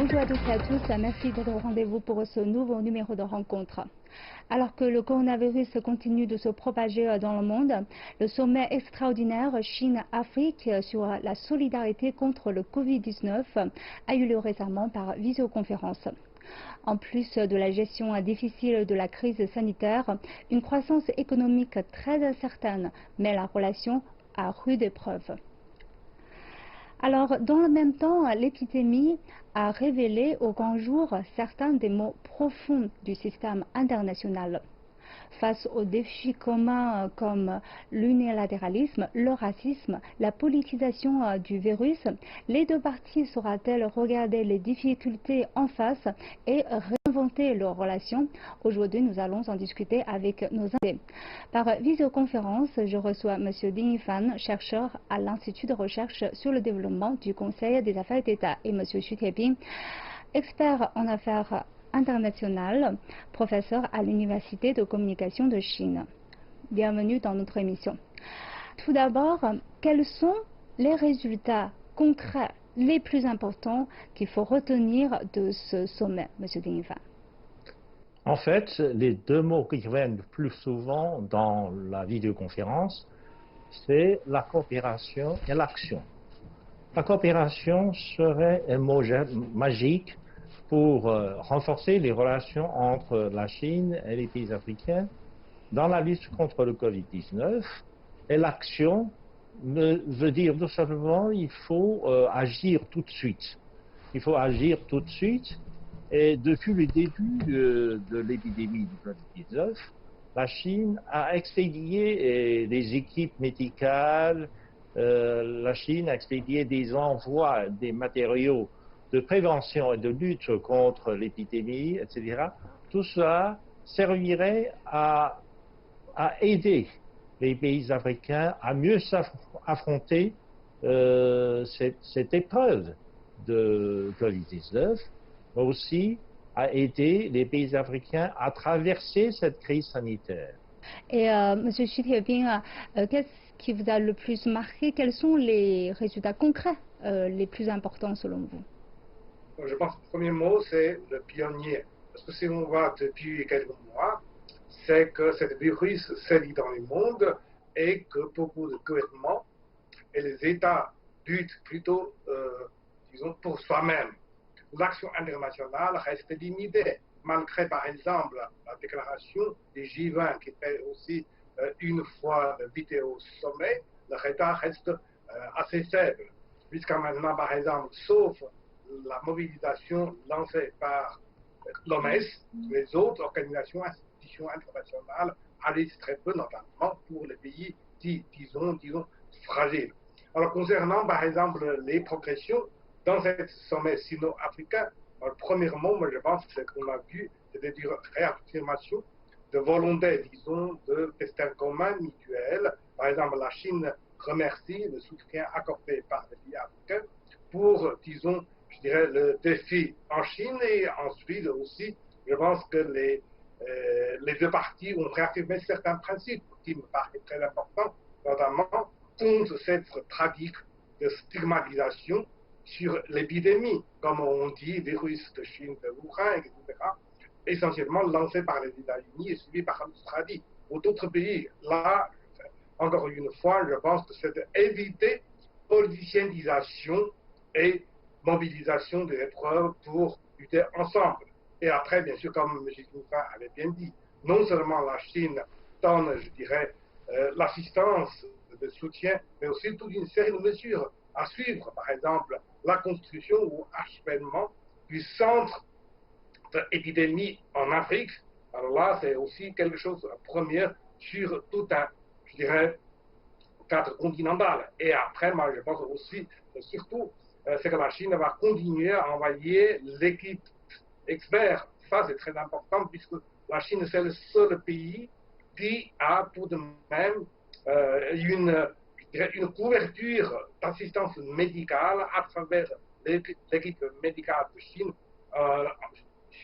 Bonjour à toutes et à tous, merci d'être au rendez-vous pour ce nouveau numéro de rencontre. Alors que le coronavirus continue de se propager dans le monde, le sommet extraordinaire Chine-Afrique sur la solidarité contre le Covid-19 a eu lieu récemment par visioconférence. En plus de la gestion difficile de la crise sanitaire, une croissance économique très incertaine met la relation à rude épreuve. Alors, dans le même temps, l'épidémie a révélé au grand jour certains des maux profonds du système international. Face aux défis communs comme l'unilatéralisme, le racisme, la politisation du virus, les deux parties sauront-elles regarder les difficultés en face et réinventer leurs relations? Aujourd'hui, nous allons en discuter avec nos invités. Par visioconférence, je reçois M. Ding Yifan, chercheur à l'Institut de recherche sur le développement du Conseil des affaires d'État, et M. Xu Tieping, expert en affaires international, professeur à l'Université de communication de Chine. Bienvenue dans notre émission. Tout d'abord, quels sont les résultats concrets les plus importants qu'il faut retenir de ce sommet, M. Ding Yifan? En fait, les deux mots qui reviennent le plus souvent dans la vidéoconférence, c'est la coopération et l'action. La coopération serait un mot magique pour renforcer les relations entre la Chine et les pays africains dans la lutte contre le Covid-19. Et l'action veut dire tout simplement qu'il faut agir tout de suite. Il faut agir tout de suite. Et depuis le début de l'épidémie du Covid-19, la Chine a expédié des équipes médicales, la Chine a expédié des envois, des matériaux de prévention et de lutte contre l'épidémie, etc. Tout cela servirait à aider les pays africains à mieux affronter cette épreuve de Covid-19, mais aussi à aider les pays africains à traverser cette crise sanitaire. Et M. Xu Tieping, qu'est-ce qui vous a le plus marqué? Quels sont les résultats concrets les plus importants selon vous? Je pense que le premier mot, c'est le pionnier. Parce que si on voit depuis quelques mois, c'est que ce virus sévit dans le monde et que beaucoup de gouvernements et les États luttent plutôt, disons, pour soi-même. L'action internationale reste limitée, malgré par exemple la déclaration des G20 qui fait aussi une fois invité au sommet, le retard reste assez faible. Jusqu'à maintenant, par exemple, sauf la mobilisation lancée par l'OMS, les autres organisations, institutions internationales agissent très peu, notamment pour les pays, disons, fragiles. Alors, concernant, par exemple, les progressions dans ce sommet sino-africain, premièrement, moi, je pense que ce qu'on a vu, c'est une réaffirmation de volonté, disons, de destin commun mutuel. Par exemple, la Chine remercie le soutien accordé par les pays africains pour, disons, je dirais, le défi en Chine, et ensuite aussi, je pense que les deux parties ont réaffirmé certains principes qui me paraissent très importants, notamment contre cette pratique de stigmatisation sur l'épidémie, comme on dit, virus de Chine, de Wuhan, etc., essentiellement lancé par les États-Unis et suivi par l'Australie ou d'autres pays. Là, encore une fois, je pense que c'est d'éviter politicianisation et mobilisation des épreuves pour lutter ensemble. Et après, bien sûr, comme M. Yifan avait bien dit, non seulement la Chine donne, je dirais, l'assistance de soutien, mais aussi toute une série de mesures à suivre. Par exemple, la constitution ou achèvement du centre d'épidémie en Afrique. Alors là, c'est aussi quelque chose de premier sur tout un, je dirais, cadre continental. Et après, moi, je pense aussi, surtout, c'est que la Chine va continuer à envoyer l'équipe expert. Ça, c'est très important, puisque la Chine, c'est le seul pays qui a tout de même une couverture d'assistance médicale à travers l'équipe médicale de Chine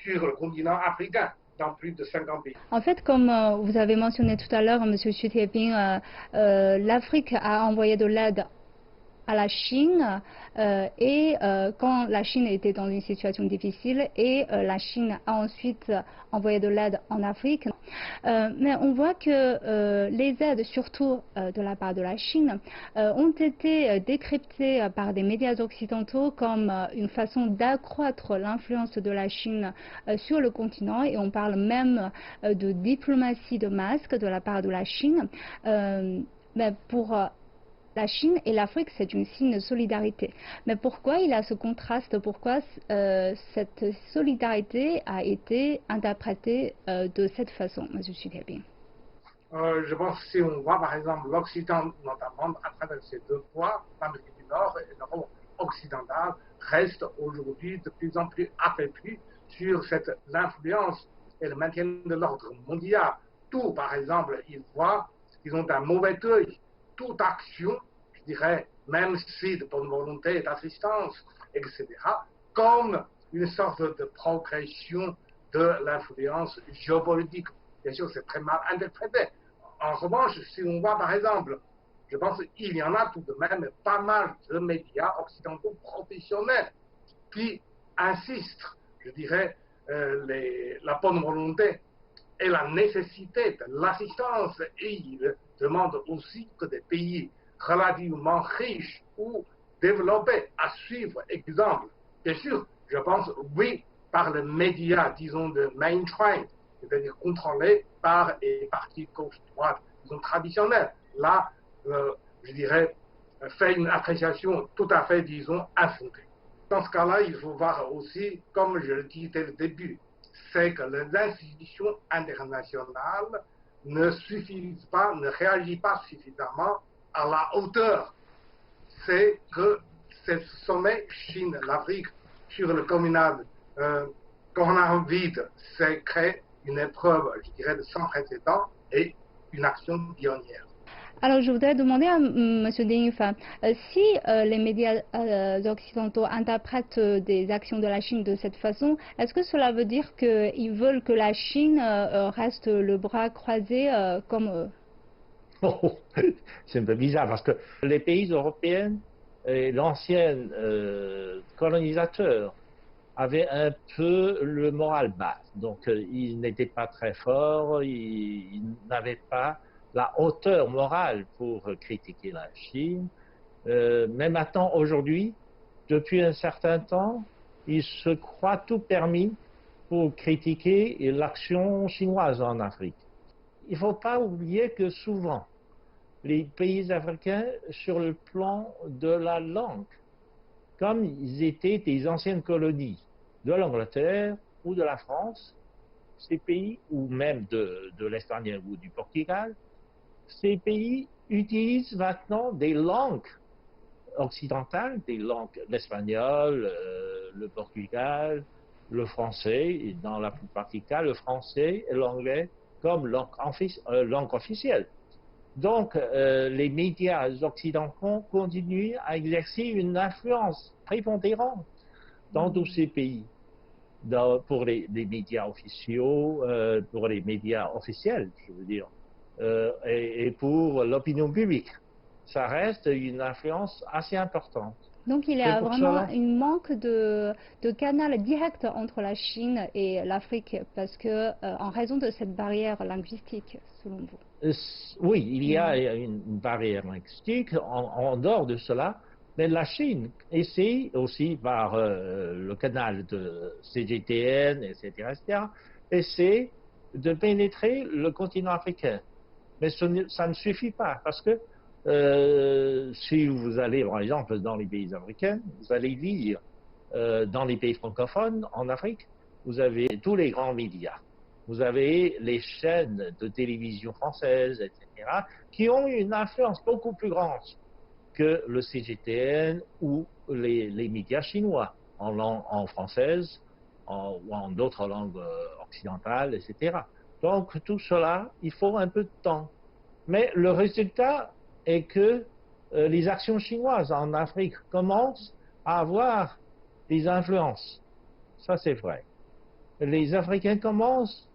sur le continent africain, dans plus de 50 pays. En fait, comme vous avez mentionné tout à l'heure, M. Xu Tieping, l'Afrique a envoyé de l'aide à la Chine quand la Chine était dans une situation difficile et la Chine a ensuite envoyé de l'aide en Afrique. Mais on voit que les aides, surtout de la part de la Chine, ont été décryptées par des médias occidentaux comme une façon d'accroître l'influence de la Chine sur le continent, et on parle même de diplomatie de masque de la part de la Chine. Mais pour la Chine et l'Afrique, c'est une signe de solidarité. Mais pourquoi il y a ce contraste? Pourquoi cette solidarité a été interprétée de cette façon, M. Xu Tieping? Je pense que si on voit par exemple l'Occident, notamment à travers ces deux poids, l'Amérique du Nord et l'Europe occidentale, reste aujourd'hui de plus en plus affaibli sur l'influence et le maintien de l'ordre mondial. Tout, par exemple, ils voient, ils ont un mauvais œil toute action, je dirais, même si de bonne volonté, d'assistance, etc., comme une sorte de progression de l'influence géopolitique. Bien sûr, c'est très mal interprété. En revanche, si on voit par exemple, je pense qu'il y en a tout de même pas mal de médias occidentaux professionnels qui insistent, je dirais, la bonne volonté et la nécessité de l'assistance, et ils demandent aussi que des pays relativement riches ou développés à suivre exemple. Bien sûr, je pense, oui, par les médias, disons, de mainstream, c'est-à-dire contrôlés par les partis gauche-droite, disons, traditionnels. Là, je dirais, fait une appréciation tout à fait, disons, infondée. Dans ce cas-là, il faut voir aussi, comme je le dis dès le début, c'est que les institutions internationales ne suffisent pas, ne réagissent pas suffisamment à la hauteur. C'est que ce sommet Chine-l'Afrique sur le coronavirus, c'est créé une épreuve, je dirais, de sans précédent et une action pionnière. Alors, je voudrais demander à M. Ding Yufan, si les médias occidentaux interprètent des actions de la Chine de cette façon, est-ce que cela veut dire qu'ils veulent que la Chine reste le bras croisé comme eux? Oh, c'est un peu bizarre parce que les pays européens et l'ancien colonisateur avaient un peu le moral bas. Donc, ils n'étaient pas très forts, ils n'avaient pas la hauteur morale pour critiquer la Chine. Mais maintenant, aujourd'hui, depuis un certain temps, ils se croient tout permis pour critiquer l'action chinoise en Afrique. Il ne faut pas oublier que souvent, les pays africains, sur le plan de la langue, comme ils étaient des anciennes colonies de l'Angleterre ou de la France, ces pays, ou même de l'Espagne ou du Portugal, ces pays utilisent maintenant des langues occidentales, des langues, l'espagnol, le portugais, le français, et dans la plupart des cas, le français et l'anglais comme langue officielle. Donc, les médias occidentaux continuent à exercer une influence prépondérante dans tous ces pays, pour les médias officiaux, pour les médias officiels, je veux dire, et pour l'opinion publique. Ça reste une influence assez importante. Donc il y a vraiment un manque de canal direct entre la Chine et l'Afrique, parce que en raison de cette barrière linguistique, selon vous. Oui, il y a une barrière linguistique. En dehors de cela, mais la Chine essaie aussi par le canal de CGTN, etc., essaie de pénétrer le continent africain. Mais ça ne suffit pas, parce que si vous allez, par exemple, dans les pays africains, vous allez lire dans les pays francophones, en Afrique, vous avez tous les grands médias. Vous avez les chaînes de télévision françaises, etc., qui ont une influence beaucoup plus grande que le CGTN ou les médias chinois en française ou en d'autres langues occidentales, etc. Donc tout cela, il faut un peu de temps. Mais le résultat est que les actions chinoises en Afrique commencent à avoir des influences. Ça, c'est vrai. Les Africains commencent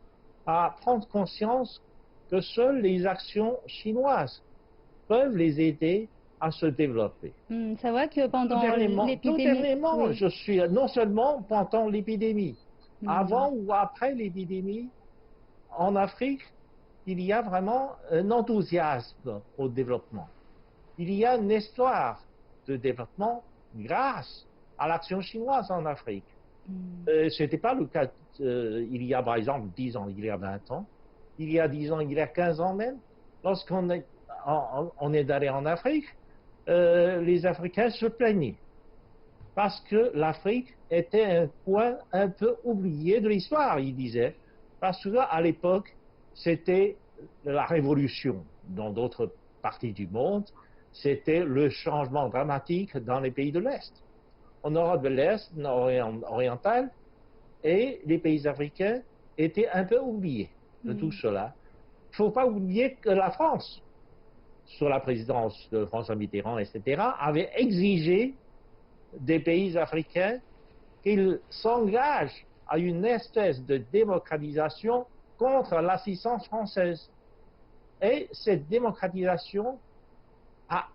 à prendre conscience que seules les actions chinoises peuvent les aider à se développer. C'est vrai que pendant l'épidémie... Tout dernièrement, je suis non seulement pendant l'épidémie, avant ou après l'épidémie, en Afrique, il y a vraiment un enthousiasme au développement. Il y a une histoire de développement grâce à l'action chinoise en Afrique. Ce n'était pas le cas il y a par exemple 10 ans, il y a 20 ans, il y a 10 ans, il y a 15 ans même. Lorsqu'on est allé en Afrique, les Africains se plaignaient parce que l'Afrique était un point un peu oublié de l'histoire, ils disaient, parce qu'à l'époque, c'était la révolution dans d'autres parties du monde, c'était le changement dramatique dans les pays de l'Est. En Europe de l'Est, orientale, et les pays africains étaient un peu oubliés de tout cela. Il ne faut pas oublier que la France, sous la présidence de François Mitterrand, etc., avait exigé des pays africains qu'ils s'engagent à une espèce de démocratisation contre l'assistance française. Et cette démocratisation a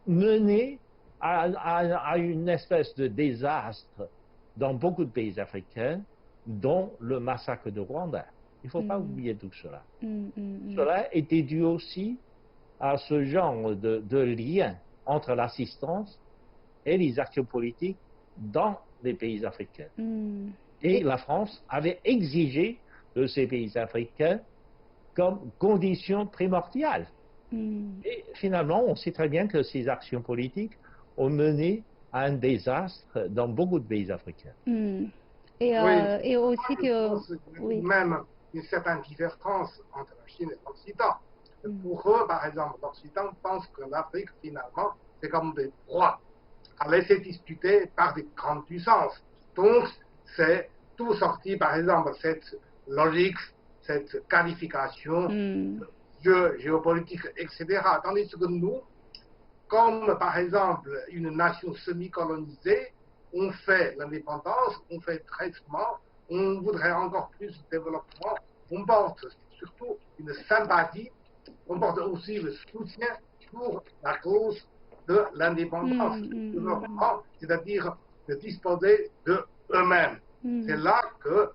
mené à une espèce de désastre dans beaucoup de pays africains, dont le massacre de Rwanda. Il ne faut pas oublier tout cela. Cela était dû aussi à ce genre de lien entre l'assistance et les actions politiques dans les pays africains. Et la France avait exigé de ces pays africains comme condition primordiale. Et finalement, on sait très bien que ces actions politiques ont mené à un désastre dans beaucoup de pays africains. Et aussi que... Même une certaine différence entre la Chine et l'Occident. Pour eux, par exemple, l'Occident pense que l'Afrique, finalement, c'est comme des proies à laisser disputer par des grandes puissances. Donc, c'est tout sorti, par exemple, cette logique, cette qualification, jeu géopolitique, etc. Tandis que nous, comme par exemple une nation semi-colonisée, on fait l'indépendance, on fait le traitement, on voudrait encore plus de développement, on porte surtout une sympathie, on porte aussi le soutien pour la cause de l'indépendance, du développement, c'est-à-dire de disposer de eux-mêmes. C'est là que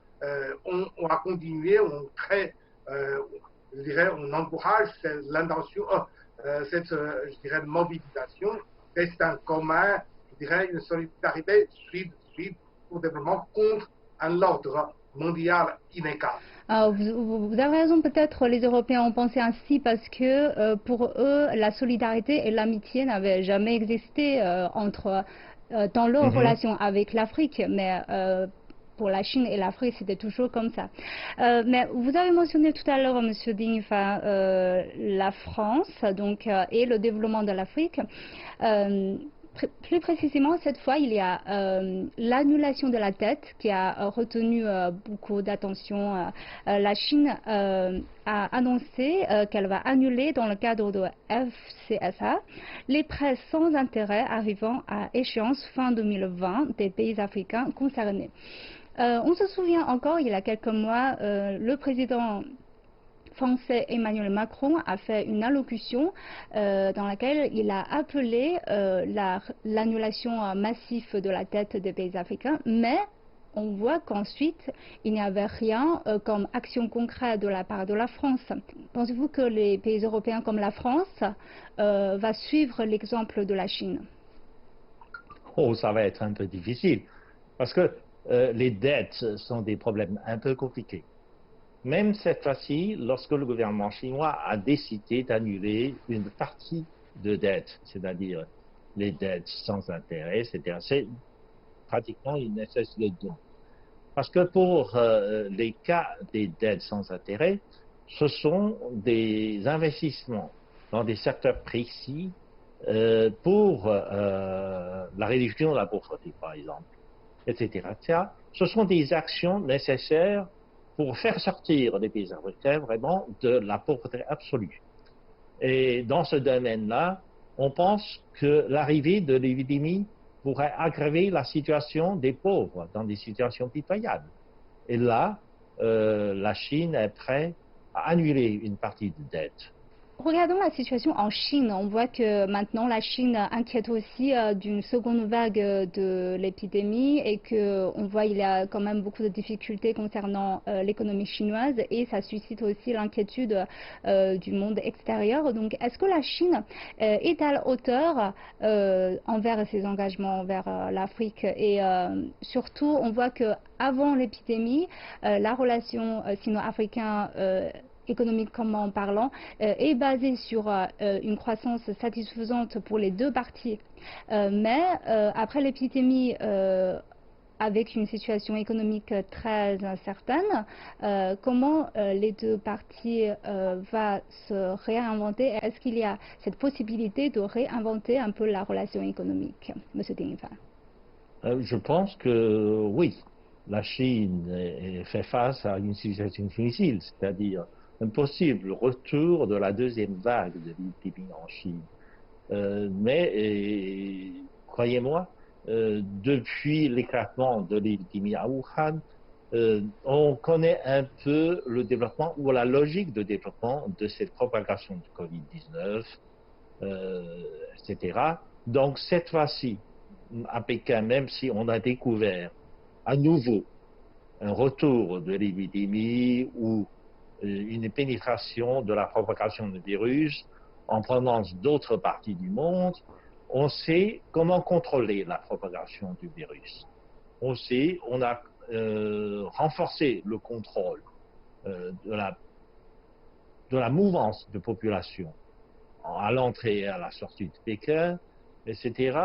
on a continué, on crée, je dirais, on encourage l'intention, cette, je dirais, mobilisation, destin commun, je dirais, une solidarité sud-sud pour le développement contre un ordre mondial inégal. Vous avez raison, peut-être les Européens ont pensé ainsi parce que pour eux, la solidarité et l'amitié n'avaient jamais existé dans leur relation avec l'Afrique, mais pour la Chine et l'Afrique, c'était toujours comme ça. Mais vous avez mentionné tout à l'heure, Monsieur Ding, la France et le développement de l'Afrique. Plus précisément, cette fois, il y a l'annulation de la dette qui a retenu beaucoup d'attention. La Chine a annoncé qu'elle va annuler dans le cadre de FCSA les prêts sans intérêt arrivant à échéance fin 2020 des pays africains concernés. On se souvient encore, il y a quelques mois, le président français Emmanuel Macron a fait une allocution dans laquelle il a appelé l'annulation massive de la dette des pays africains, mais on voit qu'ensuite, il n'y avait rien comme action concrète de la part de la France. Pensez-vous que les pays européens comme la France va suivre l'exemple de la Chine? Oh, ça va être un peu difficile, parce que les dettes sont des problèmes un peu compliqués. Même cette fois-ci, lorsque le gouvernement chinois a décidé d'annuler une partie de dettes, c'est-à-dire les dettes sans intérêt, etc., c'est pratiquement une espèce de don. Parce que pour les cas des dettes sans intérêt, ce sont des investissements dans des secteurs précis pour la réduction de la pauvreté, par exemple, etc., etc. Ce sont des actions nécessaires pour faire sortir les pays africains vraiment de la pauvreté absolue. Et dans ce domaine-là, on pense que l'arrivée de l'épidémie pourrait aggraver la situation des pauvres dans des situations pitoyables. Et là, la Chine est prête à annuler une partie de dette. Regardons la situation en Chine. On voit que maintenant la Chine inquiète aussi d'une seconde vague de l'épidémie et qu'on voit qu'il y a quand même beaucoup de difficultés concernant l'économie chinoise et ça suscite aussi l'inquiétude du monde extérieur. Donc est-ce que la Chine est à la hauteur envers ses engagements envers l'Afrique et surtout on voit que avant l'épidémie, la relation sino-africaine économiquement parlant, est basée sur une croissance satisfaisante pour les deux parties. Mais après l'épidémie, avec une situation économique très incertaine, comment les deux parties vont se réinventer? Est-ce qu'il y a cette possibilité de réinventer un peu la relation économique, Monsieur Ding Yifan? Je pense que oui, la Chine fait face à une situation difficile, c'est-à-dire un possible retour de la deuxième vague de l'épidémie en Chine. Mais croyez-moi, depuis l'éclatement de l'épidémie à Wuhan, on connaît un peu le développement ou la logique de développement de cette propagation du Covid-19, etc. Donc cette fois-ci, à Pékin, même si on a découvert à nouveau un retour de l'épidémie ou une pénétration de la propagation du virus en provenance d'autres parties du monde, on sait comment contrôler la propagation du virus. On sait, on a renforcé le contrôle de la mouvance de population à l'entrée et à la sortie de Pékin, etc.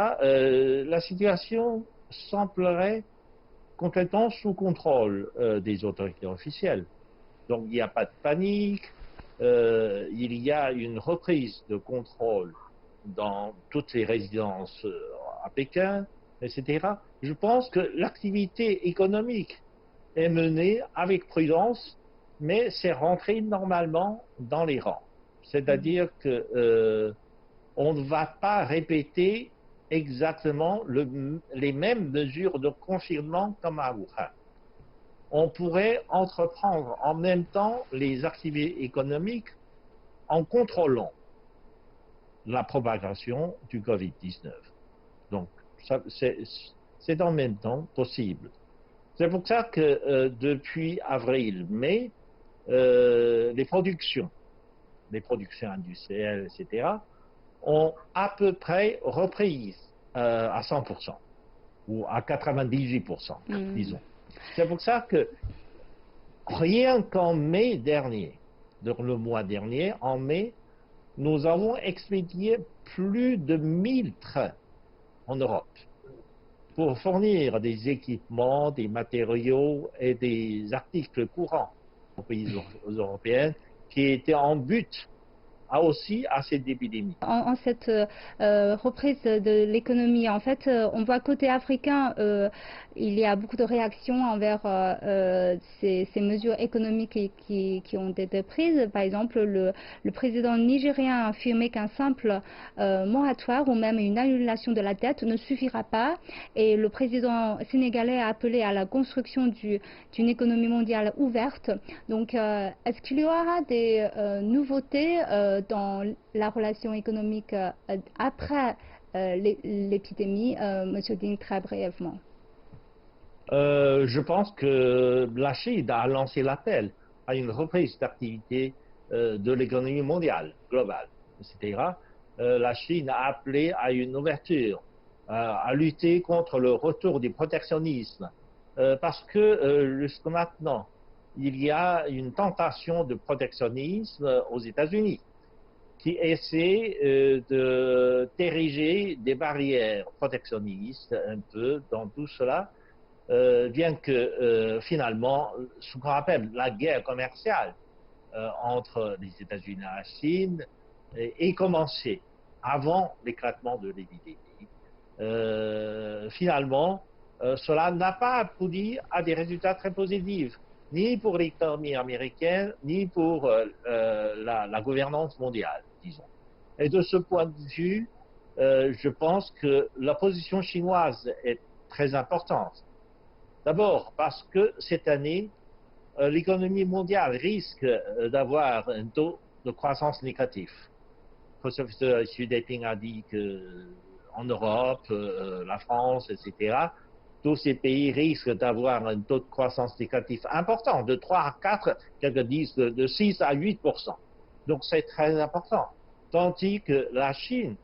La situation semblerait complètement sous contrôle des autorités officielles. Donc il n'y a pas de panique, il y a une reprise de contrôle dans toutes les résidences à Pékin, etc. Je pense que l'activité économique est menée avec prudence, mais c'est rentré normalement dans les rangs. C'est-à-dire que on ne va pas répéter exactement les mêmes mesures de confinement comme à Wuhan. On pourrait entreprendre en même temps les activités économiques en contrôlant la propagation du Covid-19. Donc, c'est en même temps possible. C'est pour ça que depuis avril-mai, les productions industrielles, etc., ont à peu près repris à 100% ou à 98%, disons. C'est pour ça que rien qu'en mai dernier, dans le mois dernier, en mai, nous avons expédié plus de 1000 trains en Europe pour fournir des équipements, des matériaux et des articles courants aux pays européens qui étaient en but aussi à cette épidémie. En cette reprise de l'économie, en fait, on voit côté africain, il y a beaucoup de réactions envers ces mesures économiques qui ont été prises. Par exemple, le président nigérien a affirmé qu'un simple moratoire ou même une annulation de la dette ne suffira pas. Et le président sénégalais a appelé à la construction d'une économie mondiale ouverte. Donc, est-ce qu'il y aura des nouveautés dans la relation économique après l'épidémie, Monsieur Ding, très brièvement? Je pense que la Chine a lancé l'appel à une reprise d'activité de l'économie mondiale, globale, etc. La Chine a appelé à une ouverture, à lutter contre le retour du protectionnisme, parce que jusqu'à maintenant, il y a une tentation de protectionnisme aux États-Unis, qui essaie d'ériger des barrières protectionnistes un peu dans tout cela, bien que finalement, ce qu'on appelle la guerre commerciale entre les États-Unis et la Chine ait commencé avant l'éclatement de l'épidémie. Finalement, cela n'a pas abouti à des résultats très positifs, ni pour l'économie américaine, ni pour la gouvernance mondiale, disons. Et de ce point de vue, je pense que la position chinoise est très importante. D'abord parce que cette année, l'économie mondiale risque d'avoir un taux de croissance négative. Le professeur Xu Deping a dit qu'en Europe, la France, etc., tous ces pays risquent d'avoir un taux de croissance négatif important, de 3 à 4, quelques disent de 6 à 8%. Donc c'est très important. Tandis que la Chine,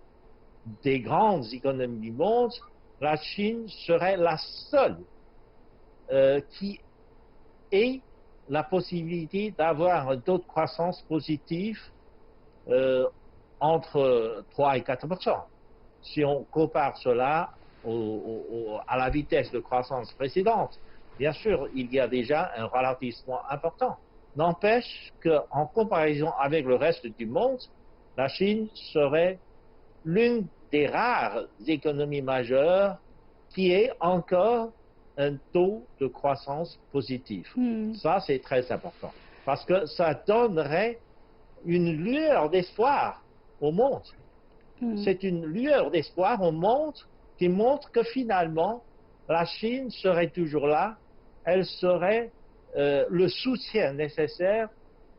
des grandes économies du monde, la Chine serait la seule qui ait la possibilité d'avoir un taux de croissance positif entre 3 et 4%. Si on compare cela à la vitesse de croissance précédente, bien sûr, il y a déjà un ralentissement important. N'empêche qu'en comparaison avec le reste du monde, la Chine serait l'une des rares économies majeures qui ait encore un taux de croissance positif. Ça, c'est très important, parce que ça donnerait une lueur d'espoir au monde. C'est une lueur d'espoir au monde qui montre que finalement, la Chine serait toujours là, elle serait le soutien nécessaire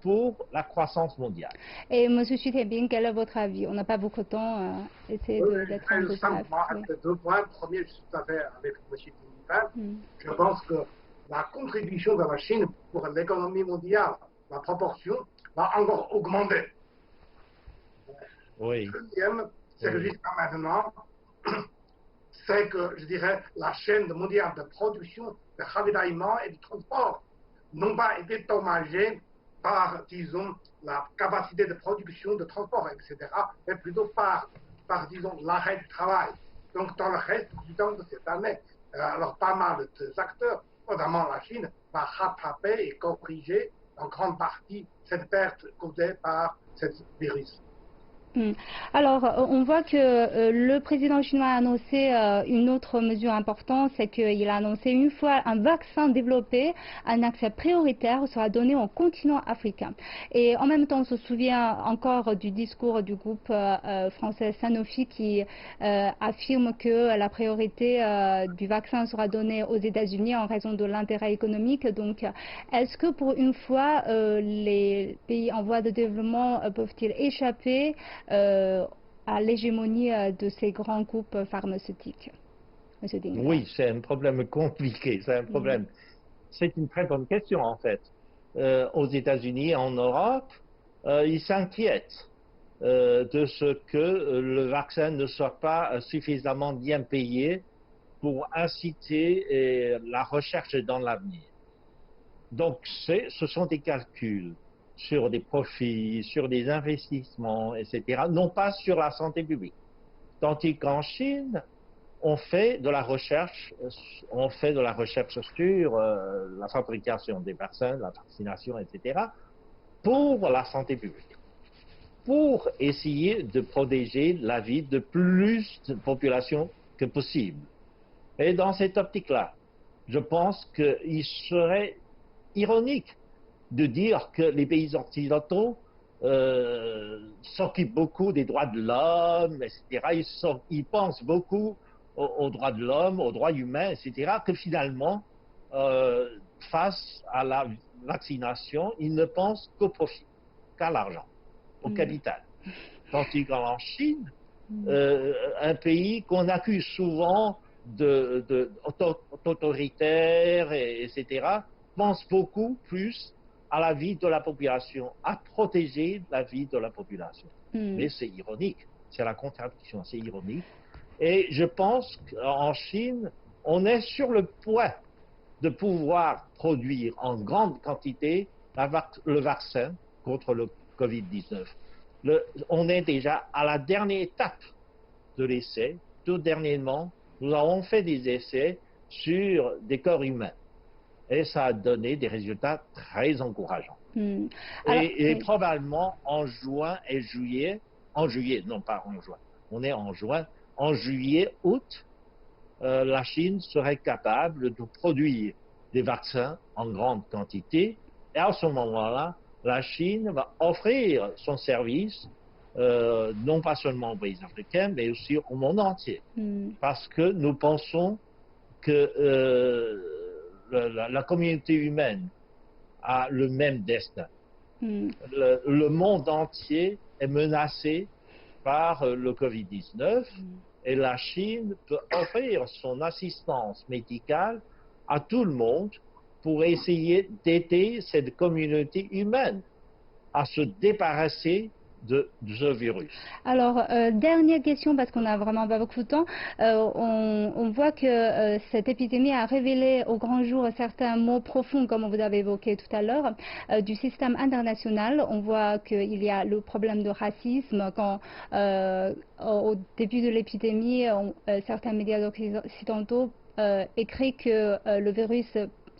pour la croissance mondiale. Et M. Xu Deping, quel est votre avis? On n'a pas beaucoup de temps, essayez d'être un peu bref. Deux points. Premier, je suis tout à fait avec M. Deping. Je pense que la contribution de la Chine pour l'économie mondiale, la proportion, va encore augmenter. Oui. Deuxième, c'est que jusqu'à maintenant, c'est que, je dirais, la chaîne mondiale de production, de ravitaillement et de transport n'ont pas été dommagées par, disons, la capacité de production, de transport, etc., mais plutôt par disons, l'arrêt du travail. Donc, dans le reste du temps de cette année, alors pas mal d'acteurs, notamment la Chine, va rattraper et corriger en grande partie cette perte causée par ce virus. Alors, on voit que le président chinois a annoncé une autre mesure importante, c'est qu'il a annoncé une fois un vaccin développé, un accès prioritaire sera donné au continent africain. Et en même temps, on se souvient encore du discours du groupe français Sanofi qui affirme que la priorité du vaccin sera donnée aux États-Unis en raison de l'intérêt économique. Donc, est-ce que pour une fois, les pays en voie de développement peuvent-ils échapper à l'hégémonie de ces grands groupes pharmaceutiques? Monsieur Dingler. Oui, c'est un problème compliqué, c'est un problème. C'est une très bonne question en fait. Aux États-Unis, en Europe, ils s'inquiètent de ce que le vaccin ne soit pas suffisamment bien payé pour inciter la recherche dans l'avenir. Donc, ce sont des calculs sur des profits, sur des investissements, etc., non pas sur la santé publique. Tandis qu'en Chine, on fait de la recherche sur la fabrication des vaccins, la vaccination, etc., pour la santé publique, pour essayer de protéger la vie de plus de population que possible. Et dans cette optique-là, je pense qu'il serait ironique de dire que les pays occidentaux s'occupent beaucoup des droits de l'homme, etc. Ils pensent beaucoup aux droits de l'homme, aux droits humains, etc., que finalement, face à la vaccination, ils ne pensent qu'au profit, qu'à l'argent, au capital. Tandis qu'en Chine, un pays qu'on accuse souvent d'autoritaire, etc., pense beaucoup plus à la vie de la population, à protéger la vie de la population. Mais c'est ironique, c'est la contradiction, c'est ironique. Et je pense qu'en Chine, on est sur le point de pouvoir produire en grande quantité le vaccin contre le Covid-19. On est déjà à la dernière étape de l'essai. Tout dernièrement, nous avons fait des essais sur des corps humains. Et ça a donné des résultats très encourageants. Et probablement en juin et juillet, non pas en juin, on est en juin, en juillet, août, la Chine serait capable de produire des vaccins en grande quantité. Et à ce moment-là, la Chine va offrir son service, non pas seulement aux pays africains, mais aussi au monde entier. Parce que nous pensons que la communauté humaine a le même destin. Le monde entier est menacé par le Covid-19 et la Chine peut offrir son assistance médicale à tout le monde pour essayer d'aider cette communauté humaine à se débarrasser de ce virus. Alors, dernière question, parce qu'on n'a vraiment pas beaucoup de temps. On voit que cette épidémie a révélé au grand jour certains maux profonds, comme vous avez évoqué tout à l'heure, du système international. On voit qu'il y a le problème de racisme. Quand, au début de l'épidémie, certains médias occidentaux écrivent que le virus,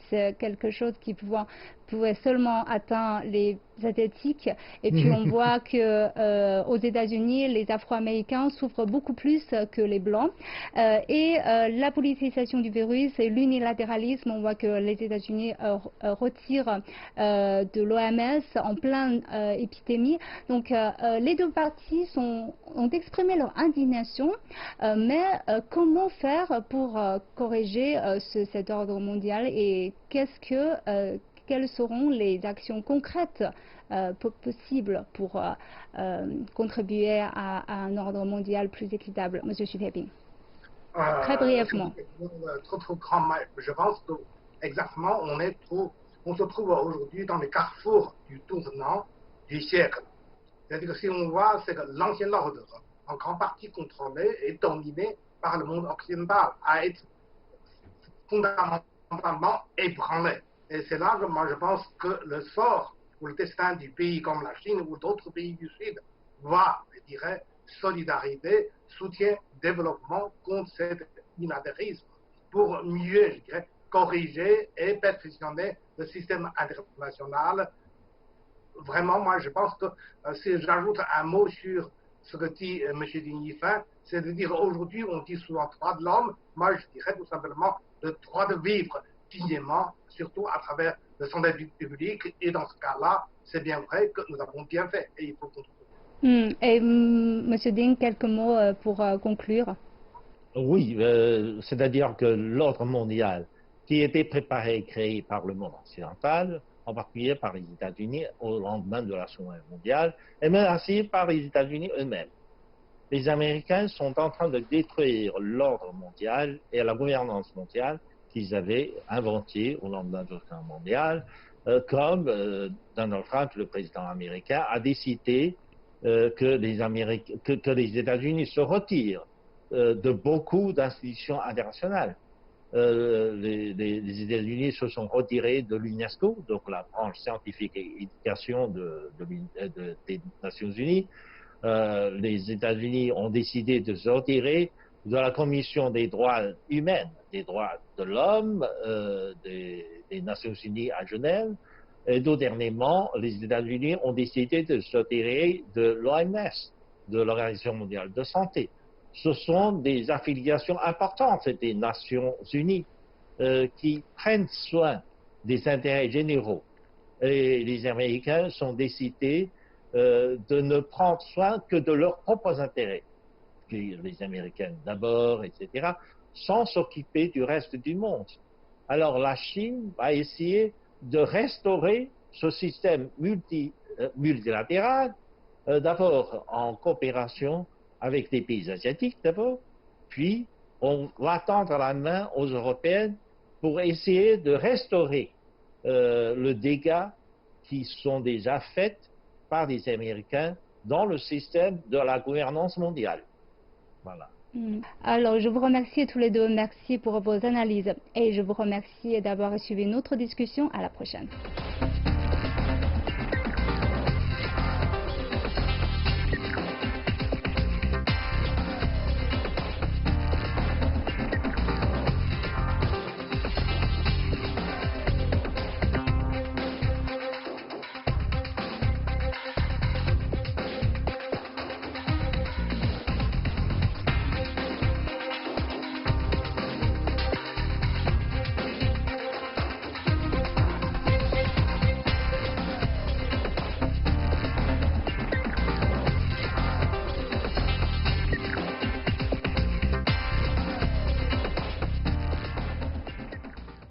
c'est quelque chose qui pouvait seulement atteindre les Asiatiques. Et puis on voit que aux États-Unis, les Afro-Américains souffrent beaucoup plus que les Blancs. La politisation du virus et l'unilatéralisme, on voit que les États-Unis retirent de l'OMS en pleine épidémie. Donc les deux parties ont exprimé leur indignation, mais comment faire pour corriger cet ordre mondial et quelles seront les actions concrètes possibles pour contribuer à un ordre mondial plus équitable? Monsieur Xu Peiping, très brièvement. Trop grand, je pense que exactement on se trouve aujourd'hui dans le carrefour du tournant du siècle. C'est-à-dire que si on voit, c'est que l'ancien ordre, en grande partie contrôlé et dominé par le monde occidental, a été fondamentalement ébranlé. Et c'est là que moi je pense que le sort ou le destin du pays comme la Chine ou d'autres pays du Sud va, je dirais, solidarité, soutien, développement contre cet unilatérisme pour mieux, je dirais, corriger et perfectionner le système international. Vraiment, moi je pense que si j'ajoute un mot sur ce que dit M. Ding Yifan, c'est de dire aujourd'hui on dit souvent droit de l'homme, moi je dirais tout simplement le droit de vivre dignement, surtout à travers le santé public. Et dans ce cas-là, c'est bien vrai que nous avons bien fait et il faut continuer. Et M. Ding, quelques mots pour conclure. Oui, c'est-à-dire que l'ordre mondial qui était préparé et créé par le monde occidental, en particulier par les États-Unis au lendemain de la Seconde Guerre mondiale, est menacé par les États-Unis eux-mêmes. Les Américains sont en train de détruire l'ordre mondial et la gouvernance mondiale qu'ils avaient inventé au lendemain de la Seconde Guerre mondiale, comme Donald Trump, le président américain, a décidé que les États-Unis se retirent de beaucoup d'institutions internationales. Les États-Unis se sont retirés de l'UNESCO, donc la branche scientifique et éducation des Nations Unies. Les États-Unis ont décidé de se retirer de la Commission des droits humains, des droits de l'homme, des Nations Unies à Genève. Et tout dernièrement, les États-Unis ont décidé de se retirer de l'OMS, de l'Organisation mondiale de santé. Ce sont des affiliations importantes des Nations Unies qui prennent soin des intérêts généraux. Et les Américains sont décidés de ne prendre soin que de leurs propres intérêts. Les Américains d'abord, etc., sans s'occuper du reste du monde. Alors la Chine va essayer de restaurer ce système multilatéral, d'abord en coopération avec les pays asiatiques d'abord, puis on va tendre la main aux Européennes pour essayer de restaurer le dégât qui sont déjà faits par les Américains dans le système de la gouvernance mondiale. Voilà. Alors, je vous remercie tous les deux. Merci pour vos analyses et je vous remercie d'avoir suivi notre discussion. À la prochaine.